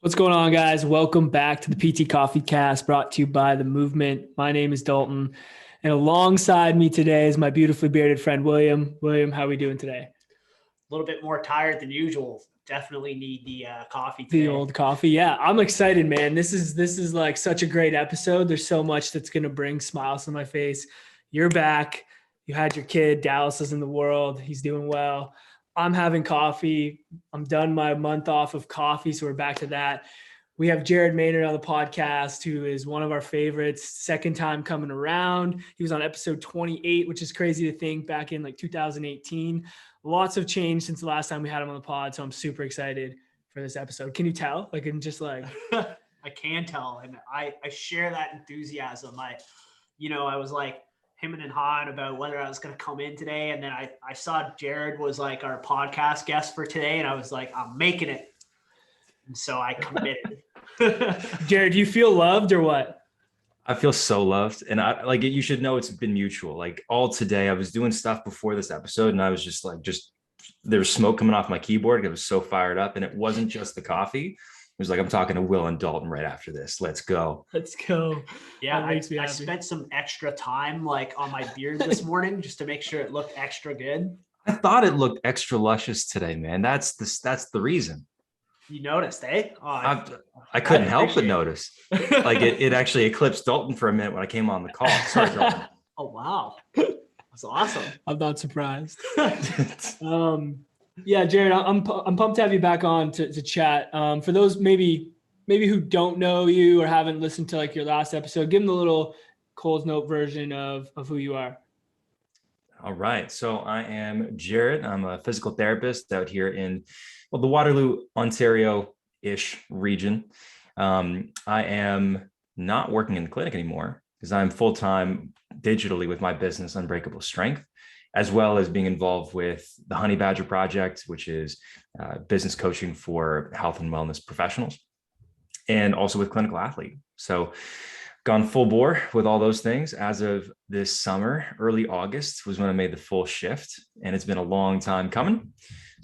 What's going on, guys? Welcome back to the PT Coffee Cast, brought to you by The Movement. My name is Dalton, and alongside me today is my beautifully bearded friend, William. William, how are we doing today? A little bit more tired than usual. Definitely need the coffee The today. old coffee. Yeah, I'm excited, man. This is like such a great episode. There's so much that's going to bring smiles to my face. You're back. You had your kid. Dallas is in the world. He's doing well. I'm having coffee. I'm done my month off of coffee, so we're back to that. We have Jared Maynard on the podcast, who is one of our favorites. Second time coming around. He was on episode 28, which is crazy to think, back in like 2018. Lots of change since the last time we had him on the pod, so I'm super excited for this episode. Can you tell? Like, I'm just like, I can tell, and I share that enthusiasm. I was like hemming and hawing about whether I was going to come in today, and then I saw Jared was like our podcast guest for today, and I was like, I'm making it, and so I committed. Jared, do you feel loved or what? I feel so loved. And you should know it's been mutual. Like all today, I was doing stuff before this episode and I was just there was smoke coming off my keyboard. I was so fired up. And it wasn't just the coffee. It was like, I'm talking to Will and Dalton right after this. Let's go. Let's go. Yeah, I spent some extra time like on my beard this morning just to make sure it looked extra good. I thought it looked extra luscious today, man. That's the reason. You noticed, eh? Oh, I couldn't help but notice. Like it actually eclipsed Dalton for a minute when I came on the call. Sorry, Dalton. Oh, wow. That's awesome. I'm not surprised. Yeah, Jared, I'm pumped to have you back on to chat. For those maybe who don't know you or haven't listened to like your last episode, give them the little Coles Note version of who you are. All right. So I am Jared. I'm a physical therapist out here in the Waterloo, Ontario-ish region. I am not working in the clinic anymore because I'm full-time digitally with my business, Unbreakable Strength, as well as being involved with the Honey Badger Project, which is business coaching for health and wellness professionals, and also with Clinical Athlete. So gone full bore with all those things. As of this summer, early August was when I made the full shift, and it's been a long time coming.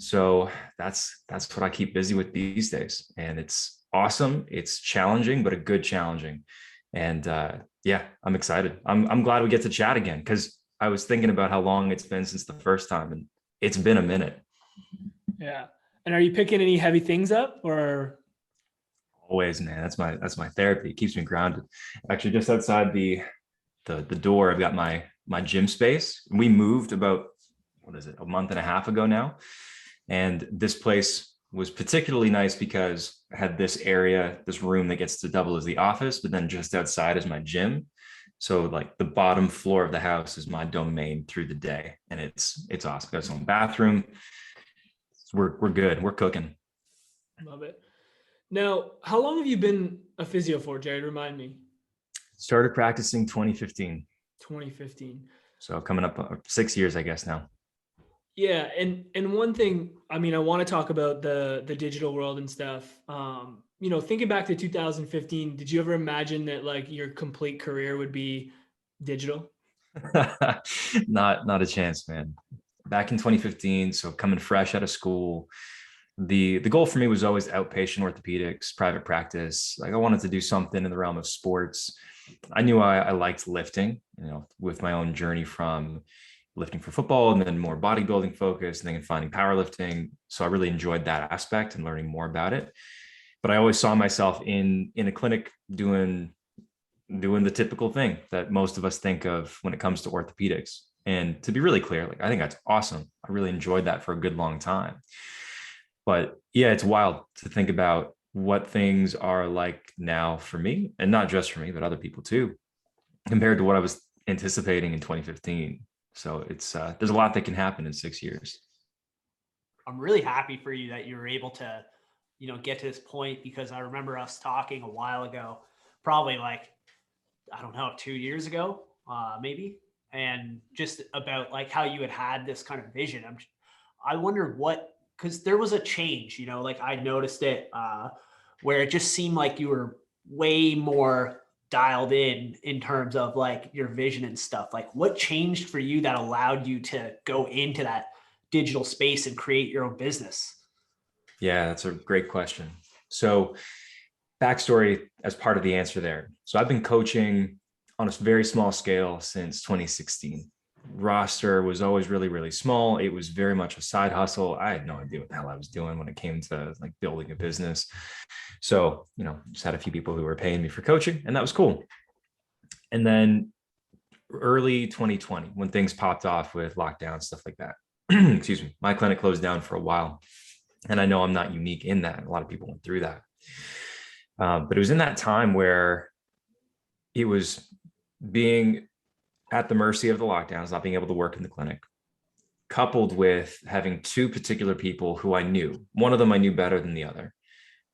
So that's what I keep busy with these days. And it's awesome. It's challenging, but a good challenging. And yeah, I'm excited. I'm glad we get to chat again because I was thinking about how long it's been since the first time, and it's been a minute. Yeah. And are you picking any heavy things up or? Always, man. That's my therapy. It keeps me grounded. Actually, just outside the door, I've got my gym space. We moved about, a month and a half ago now. And this place was particularly nice because I had this area, this room that gets to double as the office, but then just outside is my gym. So like the bottom floor of the house is my domain through the day. And it's awesome. Got its own bathroom. We're good. We're cooking. Love it. Now, how long have you been a physio for, Jared? Remind me. Started practicing 2015. 2015. So coming up 6 years, I guess now. Yeah. And one thing, I mean, I want to talk about the digital world and stuff. Thinking back to 2015, did you ever imagine that like your complete career would be digital? Not a chance, man. Back in 2015, so coming fresh out of school, the goal for me was always outpatient orthopedics, private practice. Like I wanted to do something in the realm of sports. I knew I liked lifting, with my own journey from lifting for football and then more bodybuilding focus and then finding powerlifting. So I really enjoyed that aspect and learning more about it. But I always saw myself in a clinic doing the typical thing that most of us think of when it comes to orthopedics. And to be really clear, like I think that's awesome. I really enjoyed that for a good long time. But yeah, it's wild to think about what things are like now for me, and not just for me, but other people too, compared to what I was anticipating in 2015. So it's there's a lot that can happen in 6 years. I'm really happy for you that you were able to, get to this point, because I remember us talking a while ago, probably like, I don't know, 2 years ago, maybe. And just about like how you had this kind of vision. I wondered because there was a change, like I noticed it where it just seemed like you were way more dialed in terms of like your vision and stuff. Like what changed for you that allowed you to go into that digital space and create your own business? Yeah, that's a great question. So backstory as part of the answer there. So I've been coaching on a very small scale since 2016. Roster was always really, really small. It was very much a side hustle. I had no idea what the hell I was doing when it came to like building a business. So, just had a few people who were paying me for coaching, and that was cool. And then early 2020, when things popped off with lockdown, stuff like that, excuse me, my clinic closed down for a while. And I know I'm not unique in that. A lot of people went through that. But it was in that time where it was being at the mercy of the lockdowns, not being able to work in the clinic, coupled with having two particular people who I knew. One of them I knew better than the other,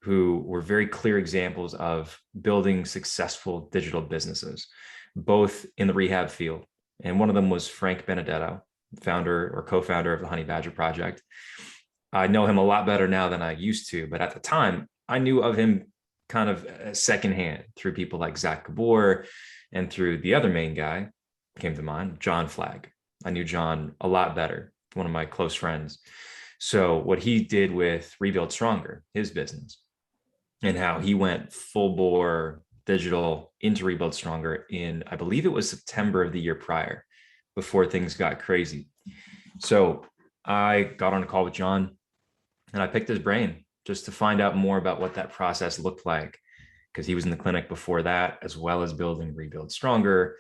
who were very clear examples of building successful digital businesses, both in the rehab field. And one of them was Frank Benedetto, founder or co-founder of the Honey Badger Project. I know him a lot better now than I used to, but at the time I knew of him kind of secondhand through people like Zach Gabor, and through the other main guy came to mind, John Flagg. I knew John a lot better, one of my close friends. So what he did with Rebuild Stronger, his business, and how he went full bore digital into Rebuild Stronger in, I believe it was September of the year prior, before things got crazy. So I got on a call with John and I picked his brain just to find out more about what that process looked like, because he was in the clinic before that, as well as building Rebuild Stronger.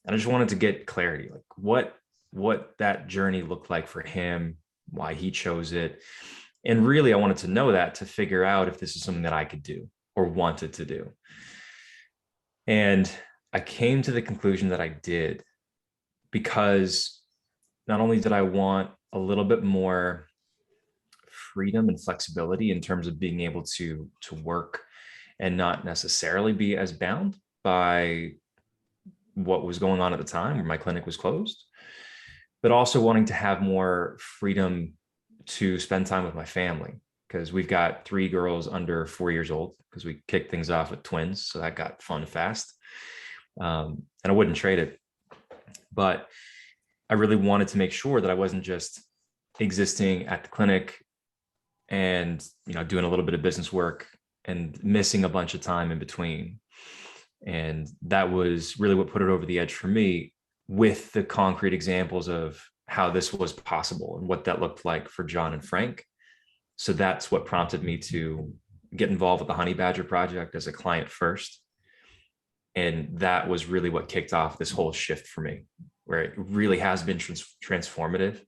And I just wanted to get clarity, like what that journey looked like for him, why he chose it. And really, I wanted to know that to figure out if this is something that I could do or wanted to do. And I came to the conclusion that I did, because not only did I want a little bit more freedom and flexibility in terms of being able to work and not necessarily be as bound by what was going on at the time where my clinic was closed, but also wanting to have more freedom to spend time with my family, because we've got 3 girls under 4 years old, because we kicked things off with twins. So that got fun fast. And I wouldn't trade it, but I really wanted to make sure that I wasn't just existing at the clinic and, doing a little bit of business work and missing a bunch of time in between. And that was really what put it over the edge for me, with the concrete examples of how this was possible and what that looked like for John and Frank. So that's what prompted me to get involved with the Honey Badger Project as a client first. And that was really what kicked off this whole shift for me, where it really has been transformative,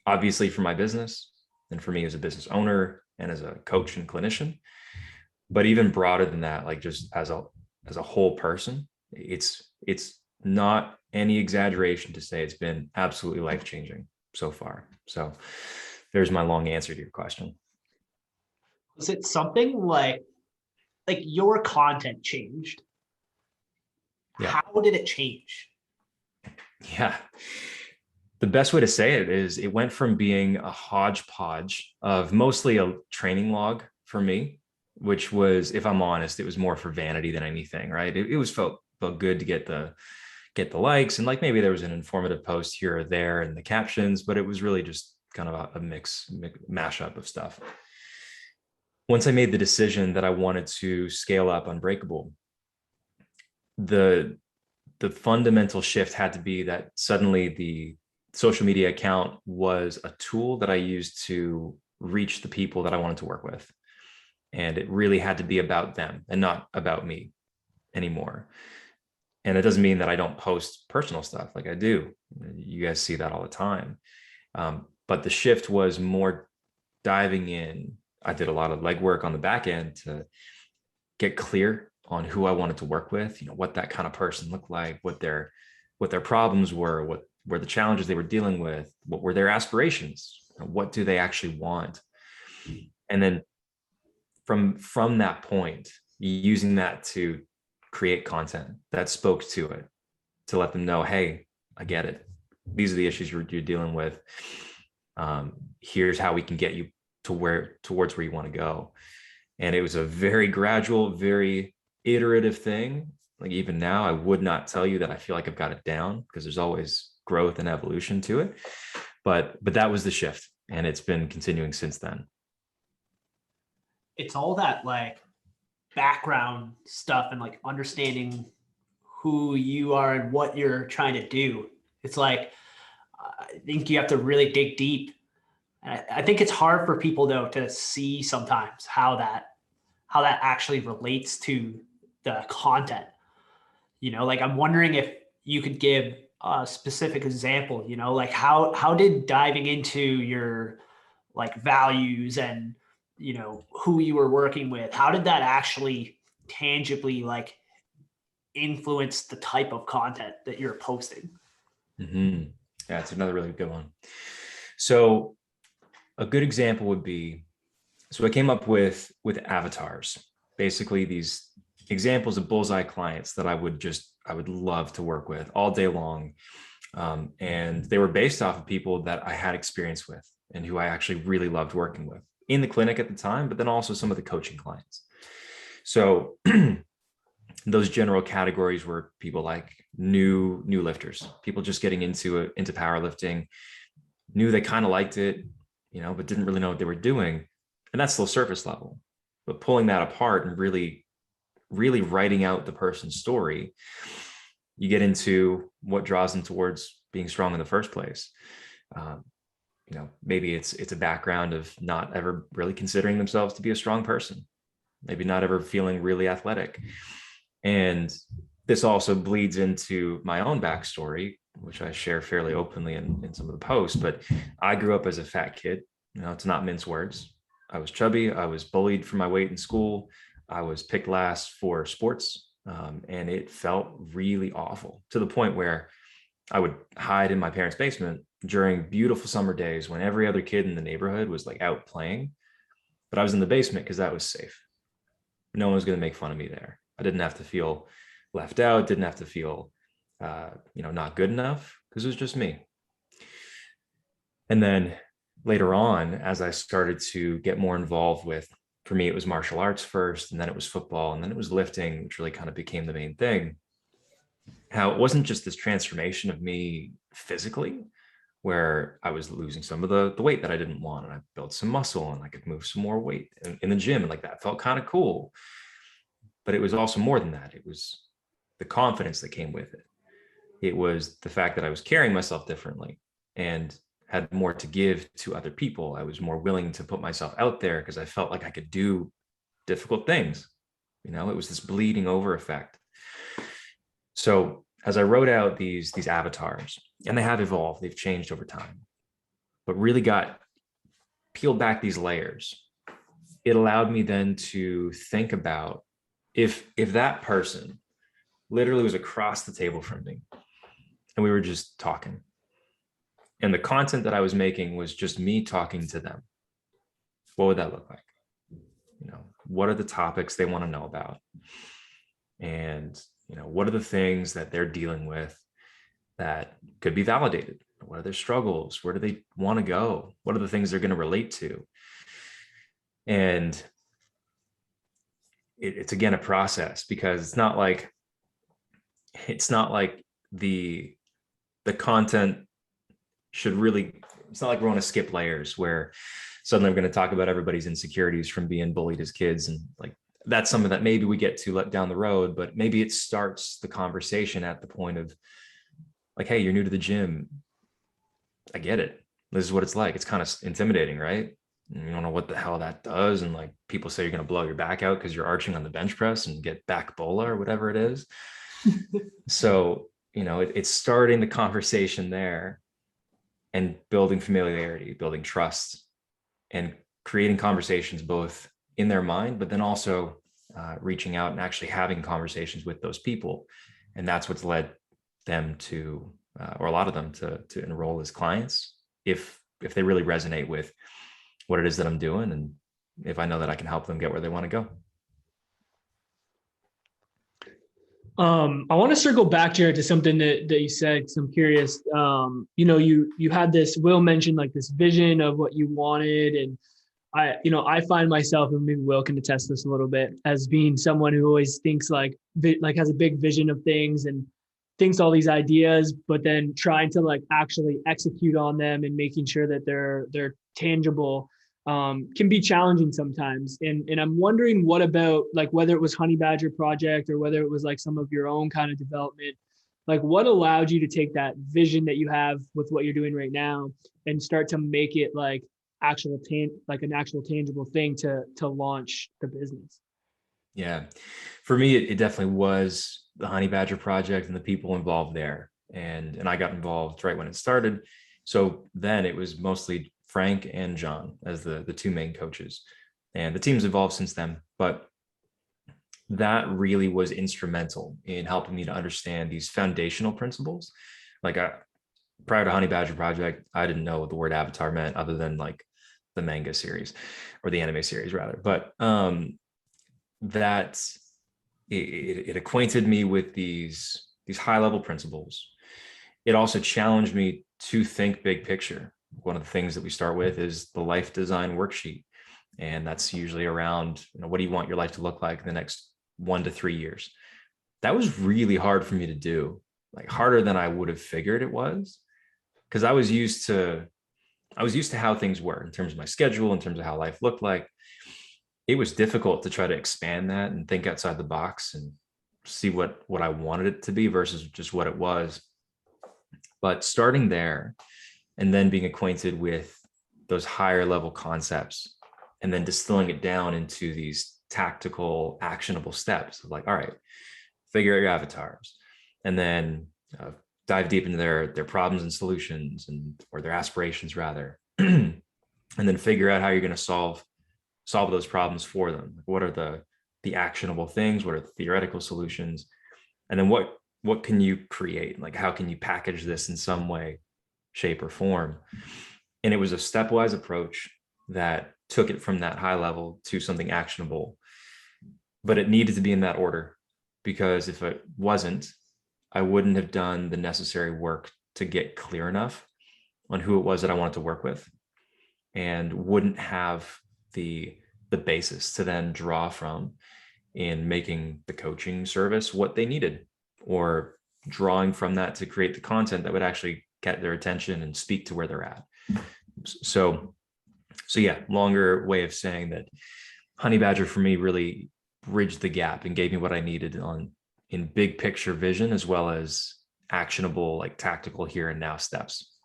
obviously for my business and for me as a business owner and as a coach and clinician, but even broader than that, like just as a whole person, it's not any exaggeration to say it's been absolutely life-changing so far. So there's my long answer to your question. Was it something like your content changed? Yeah. How did it change? Yeah. The best way to say it is it went from being a hodgepodge of mostly a training log for me, which was, if I'm honest, it was more for vanity than anything, right? It was felt good to get the likes, and like maybe there was an informative post here or there in the captions, but it was really just kind of a mashup of stuff. Once I made the decision that I wanted to scale up Unbreakable, the fundamental shift had to be that suddenly the social media account was a tool that I used to reach the people that I wanted to work with. And it really had to be about them and not about me anymore. And it doesn't mean that I don't post personal stuff, like I do. You guys see that all the time. But the shift was more diving in. I did a lot of legwork on the back end to get clear on who I wanted to work with, what that kind of person looked like, what their problems were, what were the challenges they were dealing with, what were their aspirations, what do they actually want. And then from that point, using that to create content that spoke to it, to let them know, hey, I get it. These are the issues you're dealing with. Here's how we can get you towards where you want to go. And it was a very gradual, very iterative thing. Like even now, I would not tell you that I feel like I've got it down, because there's always growth and evolution to it. But that was the shift, and it's been continuing since then. It's all that background stuff and like understanding who you are and what you're trying to do. It's like, I think you have to really dig deep. And I think it's hard for people though to see sometimes how that actually relates to the content. Like I'm wondering if you could give a specific example, like how did diving into your like values and, who you were working with, how did that actually tangibly like influence the type of content that you're posting? Mm-hmm. Yeah, it's another really good one. So a good example would be, so I came up with avatars, basically these examples of bullseye clients that I would love to work with all day long. And they were based off of people that I had experience with and who I actually really loved working with in the clinic at the time, but then also some of the coaching clients. So those general categories were people like new lifters, people just getting into powerlifting, knew they kind of liked it, but didn't really know what they were doing. And that's still surface level, but pulling that apart and really writing out the person's story, you get into what draws them towards being strong in the first place. Maybe it's a background of not ever really considering themselves to be a strong person, maybe not ever feeling really athletic. And this also bleeds into my own backstory, which I share fairly openly in some of the posts, but I grew up as a fat kid, to not mince words. I was chubby. I was bullied for my weight in school. I was picked last for sports. And it felt really awful, to the point where I would hide in my parents' basement during beautiful summer days when every other kid in the neighborhood was like out playing. But I was in the basement because that was safe. No one was going to make fun of me there. I didn't have to feel left out, didn't have to feel, not good enough, because it was just me. And then later on, as I started to get more involved with, for me, it was martial arts first, and then it was football, and then it was lifting, which really kind of became the main thing. How it wasn't just this transformation of me physically, where I was losing some of the weight that I didn't want, and I built some muscle and I could move some more weight in the gym. And like that felt kind of cool. But it was also more than that. It was the confidence that came with it. It was the fact that I was carrying myself differently and had more to give to other people. I was more willing to put myself out there because I felt like I could do difficult things. It was this bleeding over effect. So as I wrote out these avatars, and they have evolved, they've changed over time, but really got peeled back these layers, it allowed me then to think about if that person literally was across the table from me and we were just talking, and the content that I was making was just me talking to them, what would that look like? What are the topics they want to know about? And, what are the things that they're dealing with that could be validated? What are their struggles? Where do they want to go? What are the things they're going to relate to? And it's again a process, because it's not like the content should really, it's not like we're on a skip layers where suddenly we're going to talk about everybody's insecurities from being bullied as kids. And like, that's something that maybe we get to let down the road, but maybe it starts the conversation at the point of like, hey, you're new to the gym. I get it. This is what it's like. It's kind of intimidating, right? And you don't know what the hell that does. And like, people say you're going to blow your back out because you're arching on the bench press and get back bola or whatever it is. So, it's starting the conversation there and building familiarity, building trust, and creating conversations both in their mind, but then also reaching out and actually having conversations with those people. And that's what's led them to, or a lot of them to enroll as clients, if they really resonate with what it is that I'm doing, and if I know that I can help them get where they want to go. I want to circle back, Jared, to something that you said, because I'm curious. You had this, Will mentioned like this vision of what you wanted. And I find myself, and maybe Will can attest this a little bit, as being someone who always thinks like has a big vision of things and thinks all these ideas, but then trying to like actually execute on them and making sure that they're tangible. can be challenging sometimes. And I'm wondering what about like whether it was Honey Badger Project or whether it was like some of your own kind of development, like what allowed you to take that vision that you have with what you're doing right now and start to make it like like an actual tangible thing to launch the business? Yeah. For me, it definitely was the Honey Badger project and the people involved there. And I got involved right when it started. So then it was mostly Frank and John as the two main coaches. And the team's evolved since then. But that really was instrumental in helping me to understand these foundational principles. Like prior to Honey Badger Project, I didn't know what the word avatar meant other than like the manga series or the anime series rather. But that it acquainted me with these high level principles. It also challenged me to think big picture. One of the things that we start with is the life design worksheet. And that's usually around, what do you want your life to look like in the next 1 to 3 years? That was really hard for me to do, like harder than I would have figured it was, because I was used to how things were in terms of my schedule, in terms of how life looked like. It was difficult to try to expand that and think outside the box and see what I wanted it to be versus just what it was. But starting there and then being acquainted with those higher level concepts and then distilling it down into these tactical, actionable steps of like, all right, figure out your avatars and then dive deep into their problems and solutions or their aspirations rather, and then figure out how you're going to solve those problems for them. What are the actionable things? What are the theoretical solutions? And then what can you create? Like, how can you package this in some way, shape, or form? And it was a stepwise approach that took it from that high level to something actionable. But it needed to be in that order, because if it wasn't, I wouldn't have done the necessary work to get clear enough on who it was that I wanted to work with, and wouldn't have the basis to then draw from in making the coaching service what they needed, or drawing from that to create the content that would actually get their attention and speak to where they're at. So yeah, longer way of saying that Honey Badger for me really bridged the gap and gave me what I needed in big picture vision, as well as actionable, like tactical here and now steps.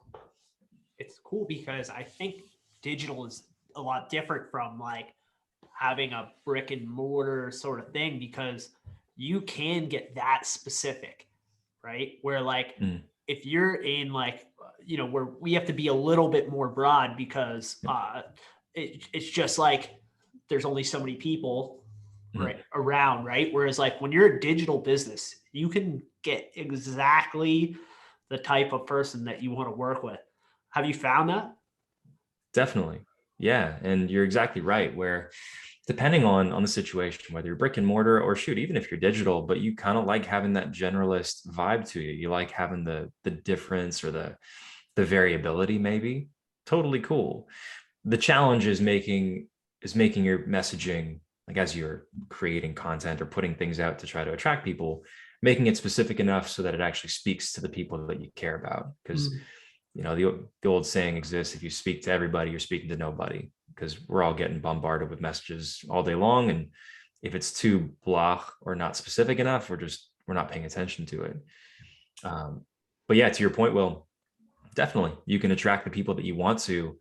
It's cool because I think digital is a lot different from like having a brick and mortar sort of thing, because you can get that specific, right? Where like, if you're in like, where we have to be a little bit more broad because it's just like, there's only so many people right around, right? Whereas like when you're a digital business, you can get exactly the type of person that you want to work with. Have you found that? Definitely. Yeah. And you're exactly right, where depending on the situation, whether you're brick and mortar or shoot, even if you're digital, but you kind of like having that generalist vibe to you, you like having the difference or the variability, maybe, totally cool. The challenge is making your messaging, like as you're creating content or putting things out to try to attract people, making it specific enough so that it actually speaks to the people that you care about. Because the old saying exists: if you speak to everybody, you're speaking to nobody, because we're all getting bombarded with messages all day long. And if it's too blah or not specific enough, we're not paying attention to it. But yeah, to your point, Will, definitely you can attract the people that you want to.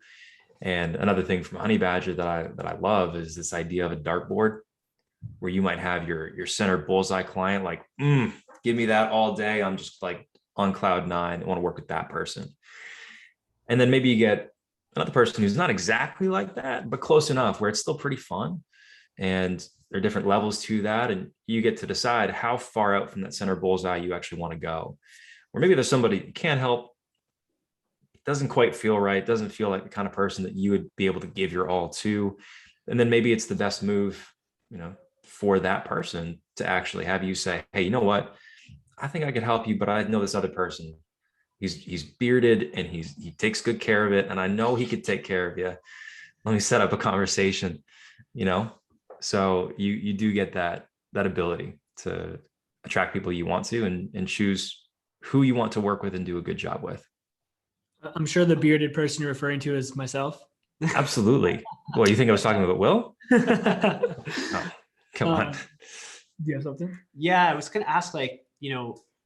And another thing from Honey Badger that I love is this idea of a dartboard, where you might have your center bullseye client, like, give me that all day. I'm just like on cloud 9. I want to work with that person. And then maybe you get another person who's not exactly like that, but close enough where it's still pretty fun. And there are different levels to that. And you get to decide how far out from that center bullseye you actually want to go. Or maybe there's somebody you can't help, doesn't quite feel right, doesn't feel like the kind of person that you would be able to give your all to. And then maybe it's the best move, for that person to actually have you say, hey, you know what? I think I could help you, but I know this other person. He's bearded and he takes good care of it. And I know he could take care of you. Let me set up a conversation, So you do get that ability to attract people you want to and choose who you want to work with and do a good job with. I'm sure the bearded person you're referring to is myself. Absolutely. Well, you think I was talking about Will? Oh, come on. Do you have something? Yeah, I was gonna ask, like,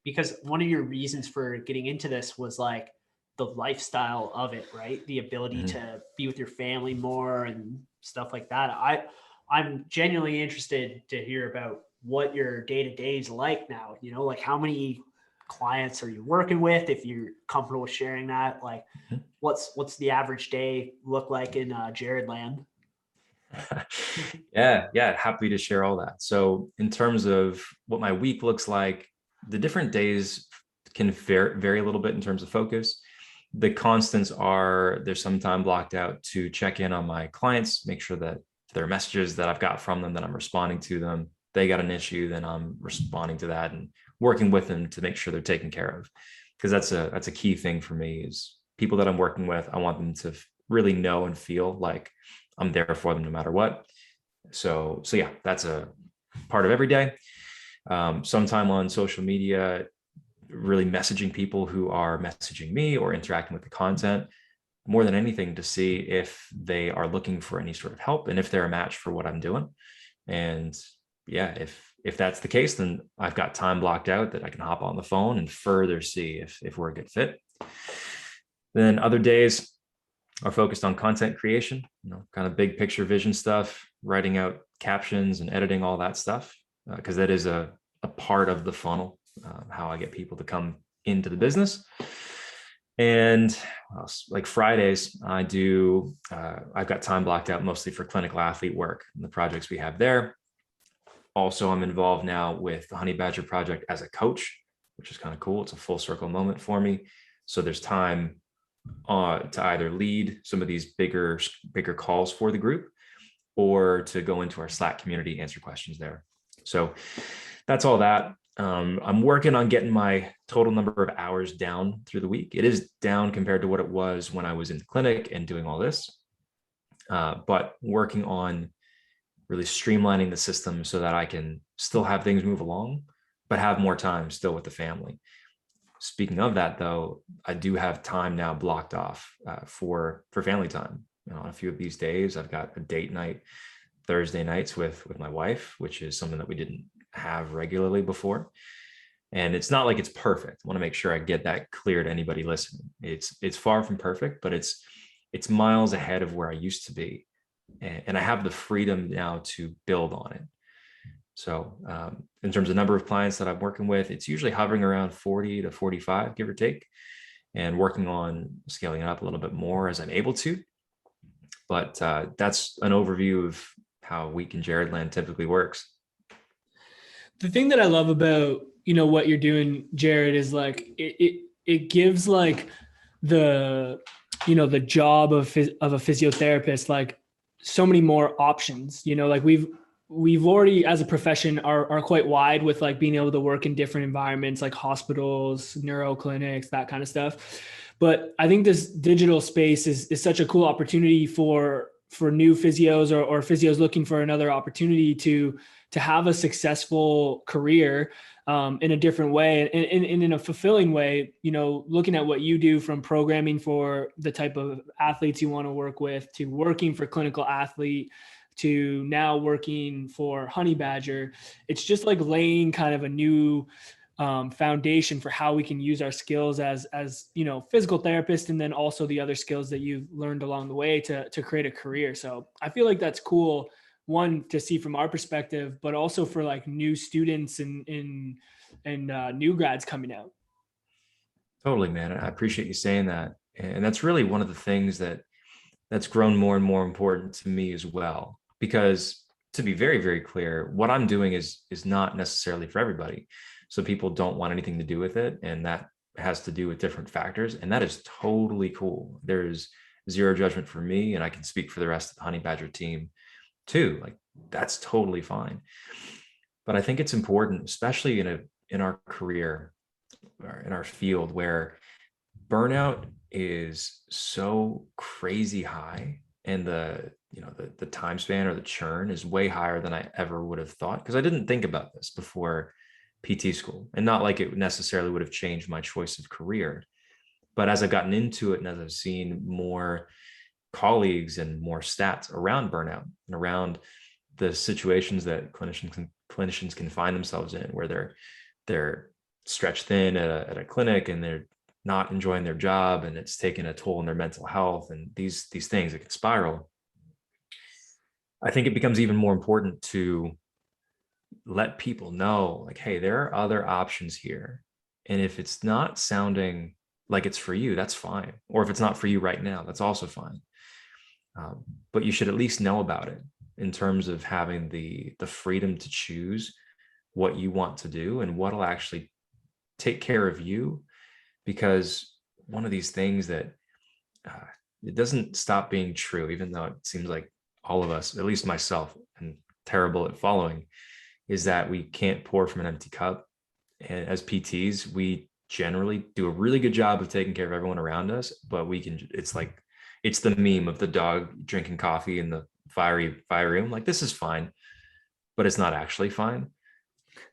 because one of your reasons for getting into this was like the lifestyle of it, right? The ability Mhm. to be with your family more and stuff like that. I'm genuinely interested to hear about what your day to day is like now. Like how many clients are you working with? If you're comfortable with sharing that, like what's the average day look like in Jared land? Yeah, happy to share all that. So in terms of what my week looks like, the different days can vary a little bit in terms of focus. The constants are there's some time blocked out to check in on my clients, make sure that there are messages that I've got from them that I'm responding to them. They got an issue, then I'm responding to that and working with them to make sure they're taken care of. Because that's a key thing for me is people that I'm working with, I want them to really know and feel like I'm there for them no matter what. So yeah, that's a part of every day. Sometime on social media, really messaging people who are messaging me or interacting with the content more than anything to see if they are looking for any sort of help and if they're a match for what I'm doing. And yeah, if that's the case, then I've got time blocked out that I can hop on the phone and further see if we're a good fit. Then other days are focused on content creation, kind of big picture vision stuff, writing out captions and editing all that stuff, because that is a part of the funnel, how I get people to come into the business. And like Fridays, I've got time blocked out mostly for clinical athlete work and the projects we have there. Also, I'm involved now with the Honey Badger project as a coach, which is kind of cool. It's a full circle moment for me. So there's time to either lead some of these bigger calls for the group or to go into our Slack community, answer questions there. So that's all that. I'm working on getting my total number of hours down through the week. It is down compared to what it was when I was in the clinic and doing all this, but working on really streamlining the system so that I can still have things move along, but have more time still with the family. Speaking of that, though, I do have time now blocked off for family time. On a few of these days, I've got a date night Thursday nights with my wife, which is something that we didn't have regularly before. And it's not like it's perfect. I want to make sure I get that clear to anybody listening. It's far from perfect, but it's miles ahead of where I used to be, and I have the freedom now to build on it. So in terms of number of clients that I'm working with, it's usually hovering around 40 to 45, give or take, and working on scaling it up a little bit more as I'm able to. But that's an overview of how a week in Jared land typically works. The thing that I love about, what you're doing, Jared, is like, it gives like the, the job of a physiotherapist, like so many more options, like we've already as a profession are quite wide with like being able to work in different environments like hospitals, neuro clinics, that kind of stuff. But I think this digital space is such a cool opportunity for new physios or physios looking for another opportunity to have a successful career in a different way and in a fulfilling way, looking at what you do, from programming for the type of athletes you want to work with, to working for clinical athlete, to now working for Honey Badger. It's just like laying kind of a new foundation for how we can use our skills as physical therapists, and then also the other skills that you've learned along the way to create a career. So I feel like that's cool, one, to see from our perspective, but also for like new students and new grads coming out. Totally, man. I appreciate you saying that. And that's really one of the things that's grown more and more important to me as well. Because to be very, very clear, what I'm doing is not necessarily for everybody. So people don't want anything to do with it. And that has to do with different factors. And that is totally cool. There's zero judgment for me. And I can speak for the rest of the Honey Badger team too. Like, that's totally fine. But I think it's important, especially in our career or in our field, where burnout is so crazy high, and the time span or the churn is way higher than I ever would have thought, because I didn't think about this before PT school, and not like it necessarily would have changed my choice of career. But as I've gotten into it and as I've seen more colleagues and more stats around burnout and around the situations that clinicians can find themselves in, where they're stretched thin at a clinic and they're not enjoying their job, and it's taking a toll on their mental health, and these things that can spiral. I think it becomes even more important to let people know, like, hey, there are other options here. And if it's not sounding like it's for you, that's fine. Or if it's not for you right now, that's also fine. But you should at least know about it, in terms of having the freedom to choose what you want to do and what'll actually take care of you. Because one of these things that it doesn't stop being true, even though it seems like all of us, at least myself, and terrible at following, is that we can't pour from an empty cup. And as PTs, we generally do a really good job of taking care of everyone around us, but it's the meme of the dog drinking coffee in the fiery room. Like, this is fine, but it's not actually fine.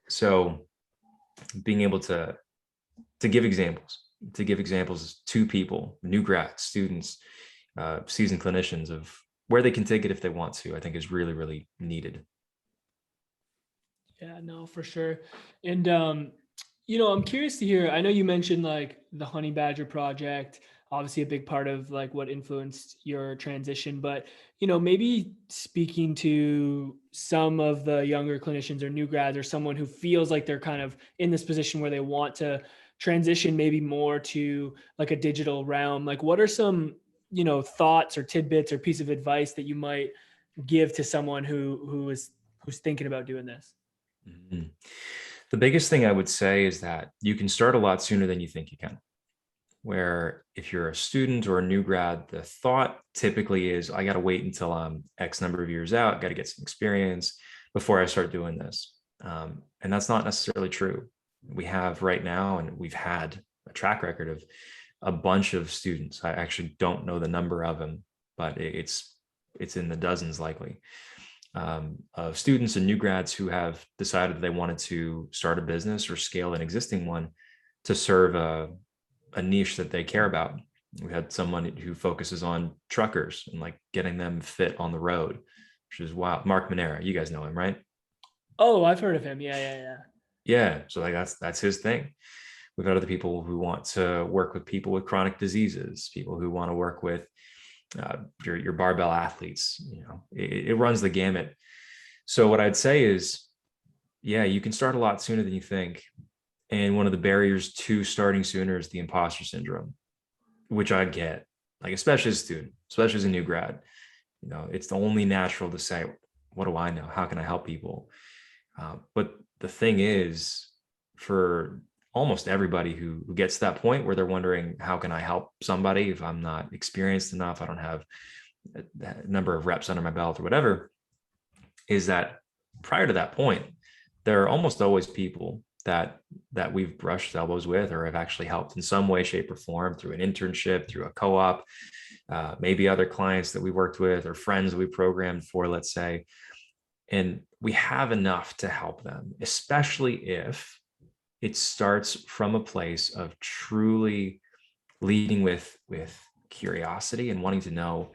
So being able to give examples to people, new grads, students, seasoned clinicians, of where they can take it if they want to, I think is really, really needed. Yeah, no, for sure. And, I'm curious to hear, I know you mentioned like the Honey Badger project, obviously a big part of like what influenced your transition, but, maybe speaking to some of the younger clinicians or new grads, or someone who feels like they're kind of in this position where they want to transition maybe more to like a digital realm, like what are some, thoughts or tidbits or piece of advice that you might give to someone who's thinking about doing this? Mhm. The biggest thing I would say is that you can start a lot sooner than you think you can. Where if you're a student or a new grad, the thought typically is, I got to wait until I'm X number of years out, got to get some experience before I start doing this. And that's not necessarily true. We have right now, and we've had a track record of a bunch of students. I actually don't know the number of them, but it's in the dozens likely, of students and new grads who have decided they wanted to start a business or scale an existing one to serve a niche that they care about. We had someone who focuses on truckers and like getting them fit on the road, which is wild. Mark Manera, you guys know him, right? Oh, I've heard of him. Yeah. Yeah. So like that's his thing. We've got other people who want to work with people with chronic diseases, people who want to work with your barbell athletes. It runs the gamut. So what I'd say is, yeah, you can start a lot sooner than you think. And one of the barriers to starting sooner is the imposter syndrome, which I get, like, especially as a student, especially as a new grad. It's only natural to say, what do I know? How can I help people? But the thing is, for almost everybody who gets to that point where they're wondering, how can I help somebody if I'm not experienced enough? I don't have that number of reps under my belt or whatever, is that prior to that point, there are almost always people that we've brushed elbows with or have actually helped in some way, shape, or form, through an internship, through a co-op, maybe other clients that we worked with or friends we programmed for, let's say. And we have enough to help them, especially if it starts from a place of truly leading with curiosity and wanting to know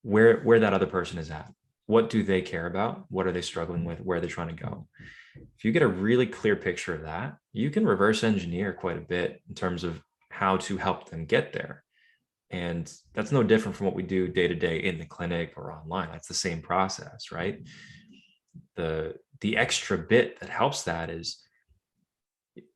where that other person is at. What do they care about? What are they struggling with? Where are they trying to go? If you get a really clear picture of that, you can reverse engineer quite a bit in terms of how to help them get there. And that's no different from what we do day to day in the clinic or online. That's the same process, right? The extra bit that helps that is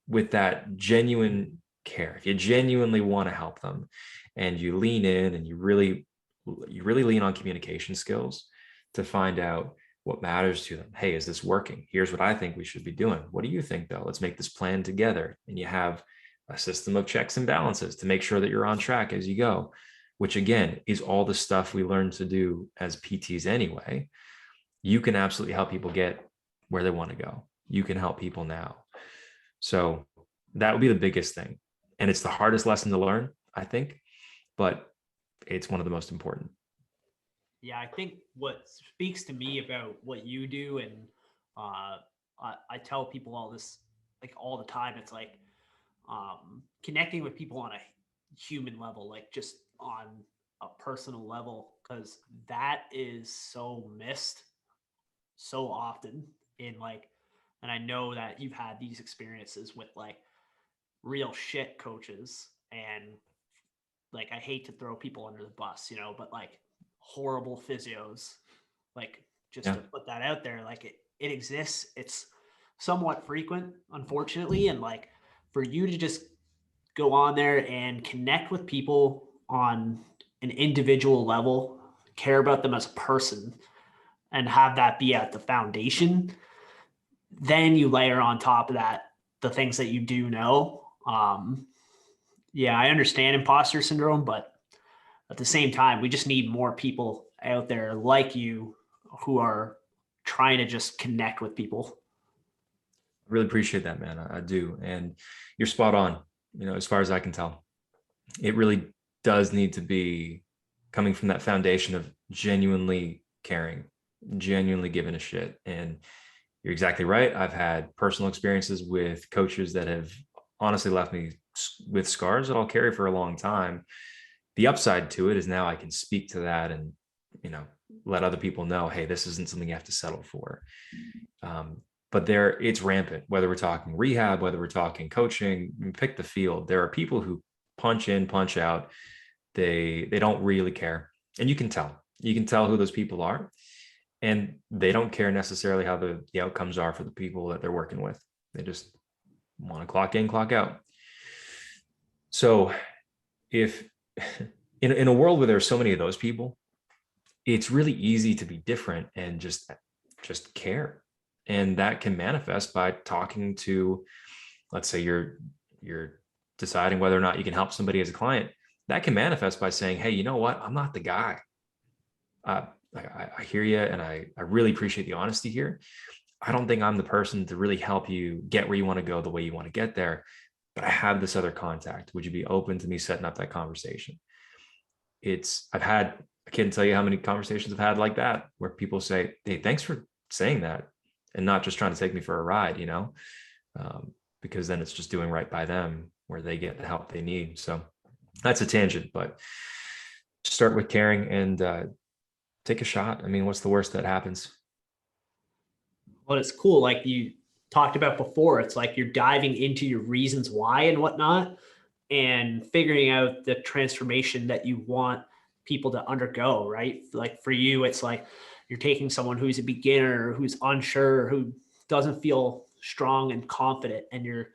with that genuine care. If you genuinely want to help them and you lean in and you really lean on communication skills to find out what matters to them. Hey, is this working? Here's what I think we should be doing. What do you think, though? Let's make this plan together. And you have a system of checks and balances to make sure that you're on track as you go, which again is all the stuff we learn to do as PTs anyway. You can absolutely help people get where they want to go. You can help people now. So that would be the biggest thing. And it's the hardest lesson to learn, I think, but it's one of the most important. Yeah, I think what speaks to me about what you do, and I tell people all this like all the time, it's like connecting with people on a human level, like just on a personal level, because that is so missed so often in like, and I know that you've had these experiences with like real shit coaches, and like I hate to throw people under the bus, but like horrible physios, like just Yeah. to put that out there, like it exists. It's somewhat frequent, unfortunately, and like for you to just go on there and connect with people on an individual level, care about them as a person, and have that be at the foundation, then you layer on top of that the things that you do know. Yeah, I understand imposter syndrome, but at the same time, we just need more people out there like you who are trying to just connect with people. I really appreciate that, man. I do. And you're spot on, as far as I can tell. It really does need to be coming from that foundation of genuinely caring, genuinely giving a shit. And you're exactly right. I've had personal experiences with coaches that have honestly left me with scars that I'll carry for a long time. The upside to it is now I can speak to that and, let other people know, hey, this isn't something you have to settle for. But it's rampant, whether we're talking rehab, whether we're talking coaching, pick the field. There are people who punch in, punch out. They don't really care. And you can tell who those people are, and they don't care necessarily how the outcomes are for the people that they're working with. They just want to clock in, clock out. So if in a world where there's so many of those people, it's really easy to be different and just care. And that can manifest by talking to, let's say you're deciding whether or not you can help somebody as a client. That can manifest by saying, hey, you know what? I'm not the guy. I hear you, and I really appreciate the honesty here. I don't think I'm the person to really help you get where you want to go the way you want to get there, but I have this other contact. Would you be open to me setting up that conversation? I've had, I can't tell you how many conversations I've had like that, where people say, hey, thanks for saying that, and not just trying to take me for a ride, because then it's just doing right by them where they get the help they need. So that's a tangent, but start with caring and take a shot. I mean, what's the worst that happens? Well, it's cool. Like you talked about before, it's like you're diving into your reasons why and whatnot, and figuring out the transformation that you want people to undergo, right? Like for you, it's like you're taking someone who's a beginner, who's unsure, who doesn't feel strong and confident, and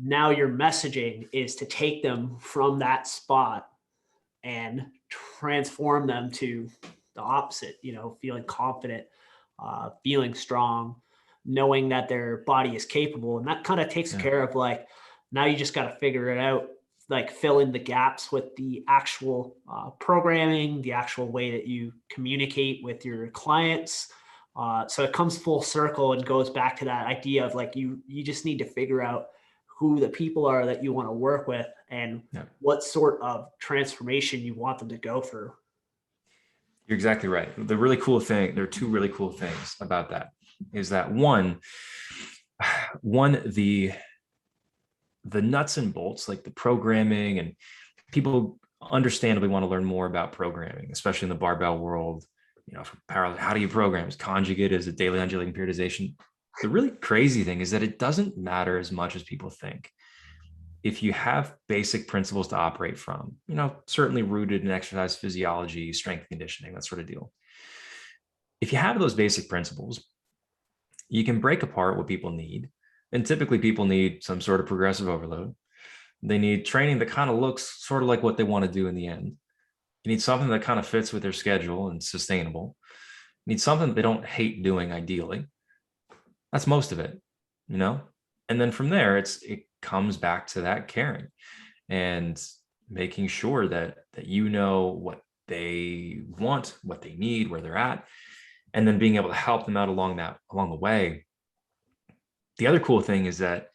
now your messaging is to take them from that spot and transform them to the opposite, feeling confident, feeling strong, knowing that their body is capable. And that kind of takes care of like, now you just got to figure it out, like fill in the gaps with the actual programming, the actual way that you communicate with your clients. So it comes full circle and goes back to that idea of like, you just need to figure out who the people are that you want to work with and what sort of transformation you want them to go through. You're exactly right. The really cool thing, there are two really cool things about that, is that one, the nuts and bolts, like the programming, and people understandably want to learn more about programming, especially in the barbell world. For power, how do you program? Is conjugate? Is it daily undulating periodization? The really crazy thing is that it doesn't matter as much as people think. If you have basic principles to operate from, certainly rooted in exercise physiology, strength conditioning, that sort of deal. If you have those basic principles, you can break apart what people need. And typically people need some sort of progressive overload. They need training that kind of looks sort of like what they want to do in the end. You need something that kind of fits with their schedule and sustainable. You need something that they don't hate doing, ideally. That's most of it, And then from there, it comes back to that caring and making sure that you know what they want, what they need, where they're at, and then being able to help them out along the way. The other cool thing is that,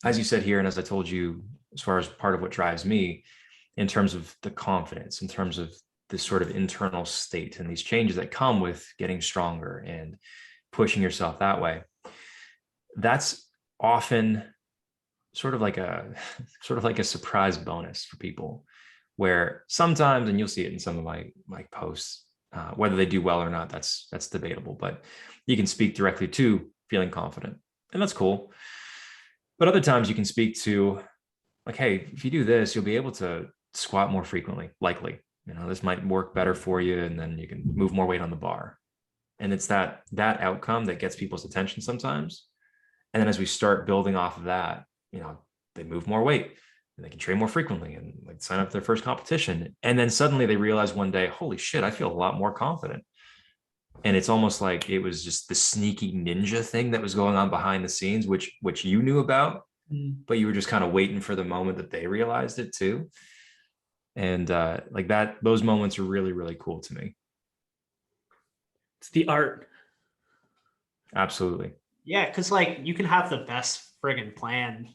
as you said here, and as I told you, as far as part of what drives me in terms of the confidence, in terms of this sort of internal state and these changes that come with getting stronger and pushing yourself that way, that's often sort of like a surprise bonus for people, where sometimes, and you'll see it in some of my posts, whether they do well or not, that's debatable, but you can speak directly to feeling confident, and that's cool. But other times you can speak to like, hey, if you do this, you'll be able to squat more frequently, likely. This might work better for you, and then you can move more weight on the bar. And it's that outcome that gets people's attention sometimes. And then as we start building off of that, they move more weight and they can train more frequently and like sign up for their first competition. And then suddenly they realize one day, holy shit, I feel a lot more confident. And it's almost like it was just the sneaky ninja thing that was going on behind the scenes, which you knew about, but you were just kind of waiting for the moment that they realized it too. And like that, those moments are really, really cool to me. It's the art. Absolutely. Yeah, because like you can have the best friggin' plan,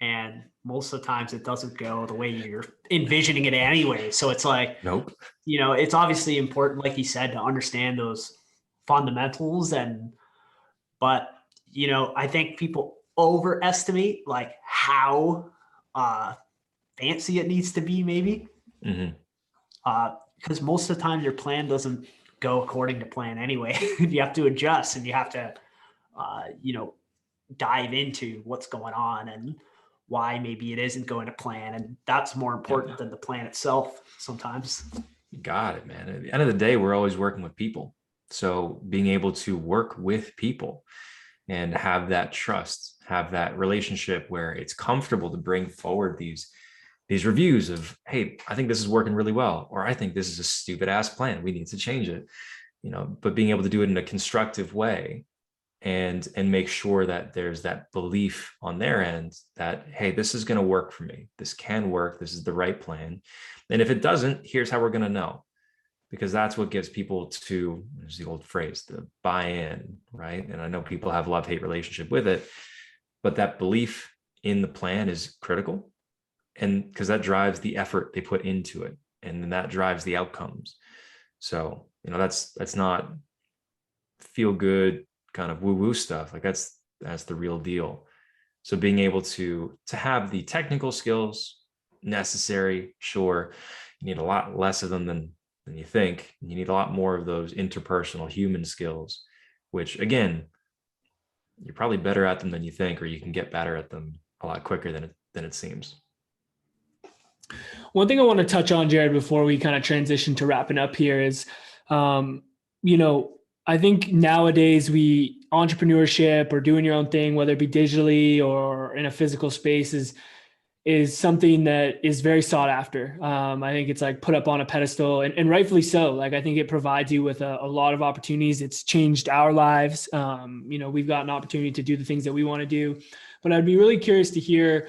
and most of the times it doesn't go the way you're envisioning it anyway. So it's like, nope. It's obviously important, like you said, to understand those fundamentals. But I think people overestimate like how fancy it needs to be, maybe. Because most of the time your plan doesn't go according to plan anyway. You have to adjust, and you have to dive into what's going on and why maybe it isn't going to plan, and that's more important than the plan itself sometimes. You got it, man. At the end of the day, we're always working with people, so being able to work with people and have that trust, have that relationship where it's comfortable to bring forward these reviews of, hey, I think this is working really well, or I think this is a stupid ass plan, we need to change it, but being able to do it in a constructive way and make sure that there's that belief on their end that, hey, this is going to work for me. This can work. This is the right plan. And if it doesn't, here's how we're going to know, because that's what gives people to, there's the old phrase, the buy-in, right? And I know people have love-hate relationship with it, but that belief in the plan is critical. And because that drives the effort they put into it, and then that drives the outcomes. So, that's not feel good kind of woo-woo stuff. Like that's the real deal. So being able to have the technical skills necessary, sure, you need a lot less of them than you think. You need a lot more of those interpersonal human skills, which again, you're probably better at them than you think, or you can get better at them a lot quicker than it seems. One thing I want to touch on, Jared, before we kind of transition to wrapping up here is, I think nowadays entrepreneurship or doing your own thing, whether it be digitally or in a physical space, is something that is very sought after. I think it's like put up on a pedestal, and rightfully so. Like, I think it provides you with a lot of opportunities. It's changed our lives. We've got an opportunity to do the things that we want to do, but I'd be really curious to hear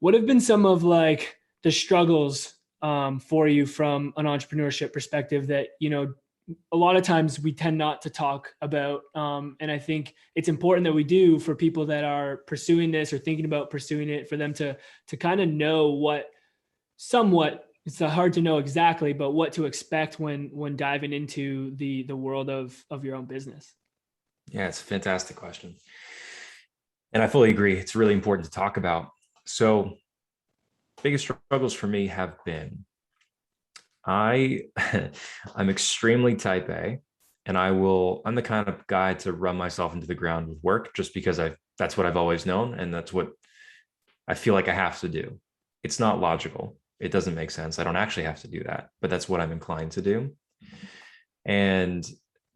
what have been some of like the struggles for you from an entrepreneurship perspective that, a lot of times we tend not to talk about. And I think it's important that we do for people that are pursuing this or thinking about pursuing it, for them to kind of know it's hard to know exactly, but what to expect when diving into the world of your own business. Yeah, it's a fantastic question. And I fully agree. It's really important to talk about. So biggest struggles for me have been, I'm extremely type A, and I'm the kind of guy to run myself into the ground with work, just because that's what I've always known. And that's what I feel like I have to do. It's not logical. It doesn't make sense. I don't actually have to do that, but that's what I'm inclined to do. And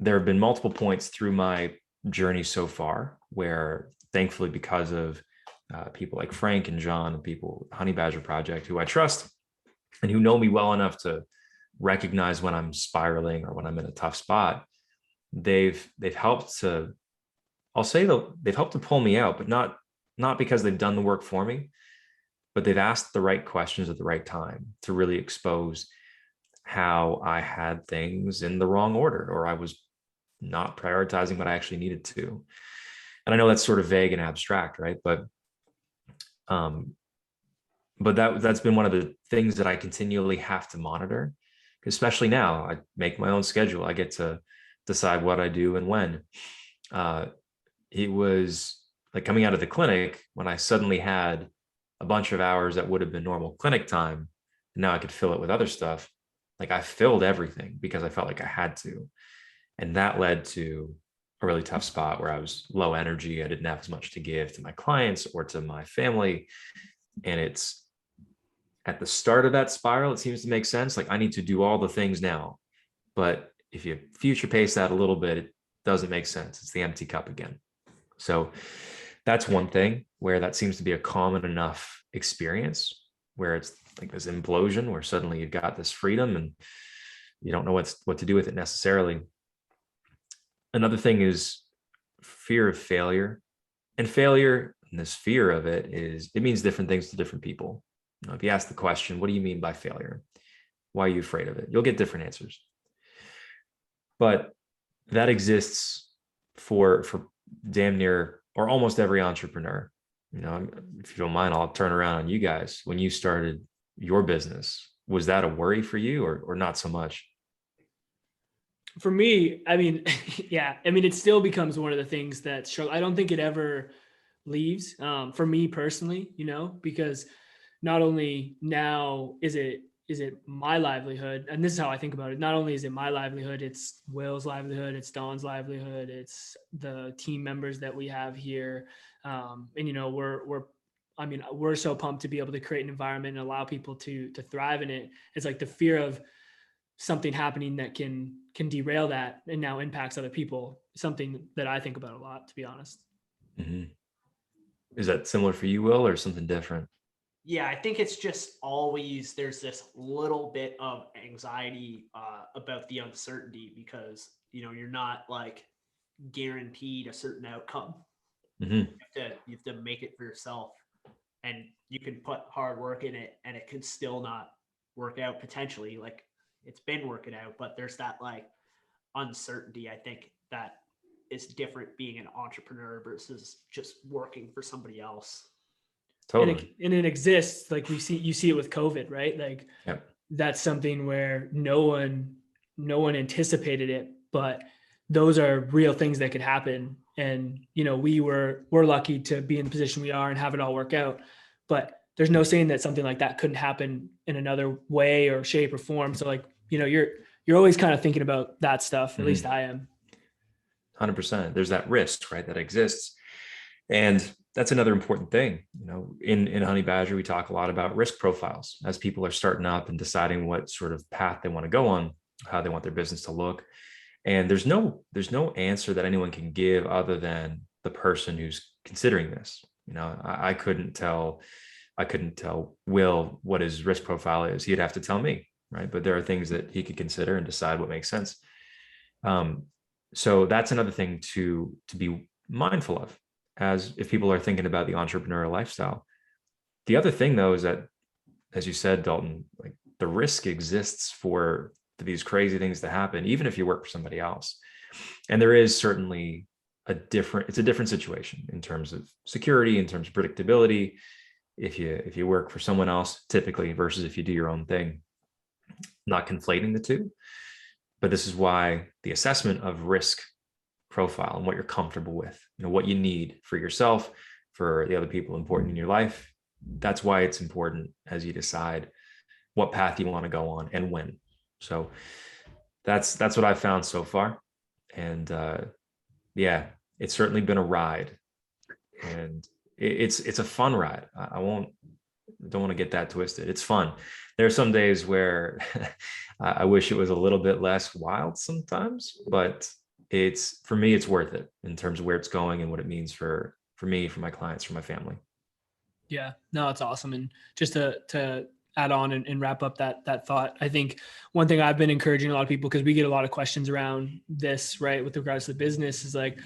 there have been multiple points through my journey so far where, thankfully, because of people like Frank and John and people, Honey Badger Project, who I trust and who know me well enough to recognize when I'm spiraling or when I'm in a tough spot, they've helped to, they've helped to pull me out, but not because they've done the work for me, but they've asked the right questions at the right time to really expose how I had things in the wrong order, or I was not prioritizing what I actually needed to. And I know that's sort of vague and abstract, right? But that's been one of the things that I continually have to monitor, especially now. I make my own schedule. I get to decide what I do and when. It was like coming out of the clinic when I suddenly had a bunch of hours that would have been normal clinic time Now I could fill it with other stuff. Like I filled everything because I felt like I had to. And that led to a really tough spot where I was low energy. I didn't have as much to give to my clients or to my family. And it's at the start of that spiral, it seems to make sense. Like I need to do all the things now. But if you future pace that a little bit, it doesn't make sense. It's the empty cup again. So that's one thing where that seems to be a common enough experience where it's like this implosion where suddenly you've got this freedom and you don't know what to do with it necessarily. Another thing is fear of failure. And failure, and this fear of it means different things to different people. You know, if you ask the question, what do you mean by failure? Why are you afraid of it? You'll get different answers. But that exists for damn near or almost every entrepreneur. You know, if you don't mind, I'll turn around on you guys. When you started your business, was that a worry for you or not so much? For me, I mean, yeah, I mean, it still becomes one of the things that I don't think it ever leaves, for me personally, you know, because not only now is it my livelihood, and this is how I think about it. Not only is it my livelihood, it's Will's livelihood, it's Don's livelihood, it's the team members that we have here. And you know, we're so pumped to be able to create an environment and allow people to thrive in it. It's like the fear of something happening that can derail that and now impacts other people. Something that I think about a lot, to be honest. Mm-hmm. Is that similar for you, Will, or something different? Yeah, I think it's just always there's this little bit of anxiety about the uncertainty because, you know, you're not like guaranteed a certain outcome. Mm-hmm. You have to make it for yourself, and you can put hard work in it and it could still not work out potentially. Like it's been working out, but there's that like uncertainty. I think that is different being an entrepreneur versus just working for somebody else. Totally. And it exists. Like you see it with COVID, right? Like Yep. That's something where no one anticipated it, but those are real things that could happen. And, you know, we're lucky to be in the position we are and have it all work out, but there's no saying that something like that couldn't happen in another way or shape or form. So like, you know, you're always kind of thinking about that stuff. At least I am. 100%. There's that risk, right, that exists. And that's another important thing. You know, in Honey Badger, we talk a lot about risk profiles as people are starting up and deciding what sort of path they want to go on, how they want their business to look. And there's no answer that anyone can give other than the person who's considering this. You know, I couldn't tell Will what his risk profile is. He'd have to tell me, right? But there are things that he could consider and decide what makes sense. So that's another thing to be mindful of as if people are thinking about the entrepreneurial lifestyle. The other thing though is that, as you said, Dalton, like the risk exists for these crazy things to happen, even if you work for somebody else. And there is certainly it's a different situation in terms of security, in terms of predictability. If you work for someone else, typically, versus if you do your own thing, not conflating the two. But this is why the assessment of risk profile and what you're comfortable with, you know, what you need for yourself, for the other people important in your life. That's why it's important as you decide what path you want to go on and when. So that's what I've found so far. And yeah, it's certainly been a ride, and it's a fun ride. Don't want to get that twisted. It's fun. There are some days where I wish it was a little bit less wild sometimes, but for me, it's worth it in terms of where it's going and what it means for me, for my clients, for my family. Yeah, no, it's awesome. And just to add on and wrap up that thought, I think one thing I've been encouraging a lot of people, because we get a lot of questions around this, right, with regards to the business, is like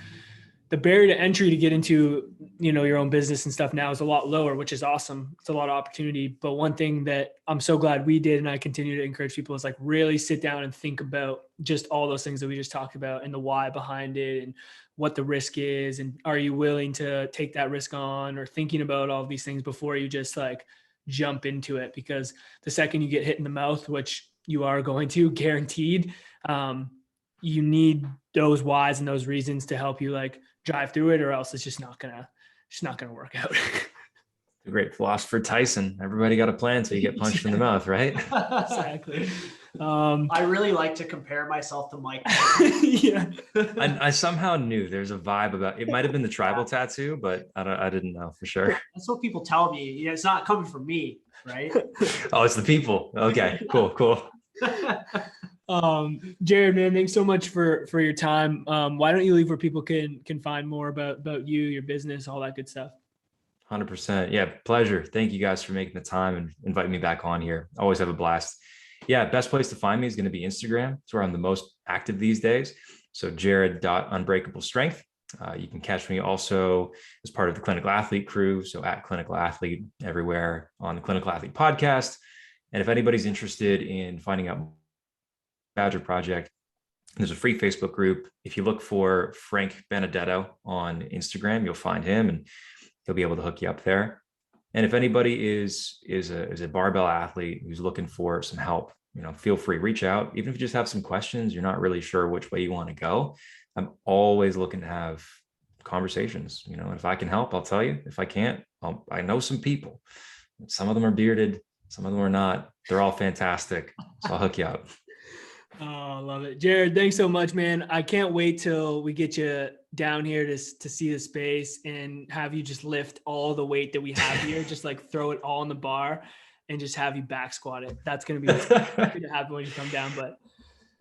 the barrier to entry to get into, you know, your own business and stuff now is a lot lower, which is awesome. It's a lot of opportunity. But one thing that I'm so glad we did, and I continue to encourage people, is like really sit down and think about just all those things that we just talked about and the why behind it and what the risk is. And are you willing to take that risk on, or thinking about all of these things before you just like jump into it? Because the second you get hit in the mouth, which you are going to, guaranteed, you need those whys and those reasons to help you like drive through it, or else it's just not gonna work out. The great philosopher Tyson. Everybody got a plan until you get punched in the mouth, right? Exactly. I really like to compare myself to Mike. Yeah. I somehow knew there's a vibe about it. Might have been the tribal tattoo, but I didn't know for sure. That's what people tell me. You know, it's not coming from me, right? Oh, it's the people. Okay, cool. Jared, man, thanks so much for your time. Why don't you leave where people can find more about you, your business, all that good stuff? 100%. Yeah, pleasure. Thank you guys for making the time and inviting me back on here. Always have a blast. Yeah, best place to find me is going to be Instagram. It's where I'm the most active these days. So jared.unbreakablestrength. You can catch me also as part of the Clinical Athlete crew. So at Clinical Athlete everywhere on the Clinical Athlete podcast. And if anybody's interested in finding out Badger Project, there's a free Facebook group. If you look for Frank Benedetto on Instagram, you'll find him and he'll be able to hook you up there. And if anybody is a barbell athlete who's looking for some help, feel free, reach out. Even if you just have some questions, you're not really sure which way you want to go. I'm always looking to have conversations. If I can help, I'll tell you. If I can't, I know some people. Some of them are bearded, some of them are not. They're all fantastic. So I'll hook you up. Oh, I love it. Jared, thanks so much, man. I can't wait till we get you down here to see the space and have you just lift all the weight that we have here, just like throw it all in the bar and just have you back squat it. That's going to be what's going to happen when you come down, but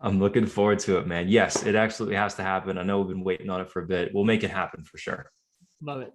I'm looking forward to it, man. Yes, it absolutely has to happen. I know we've been waiting on it for a bit. We'll make it happen for sure. Love it.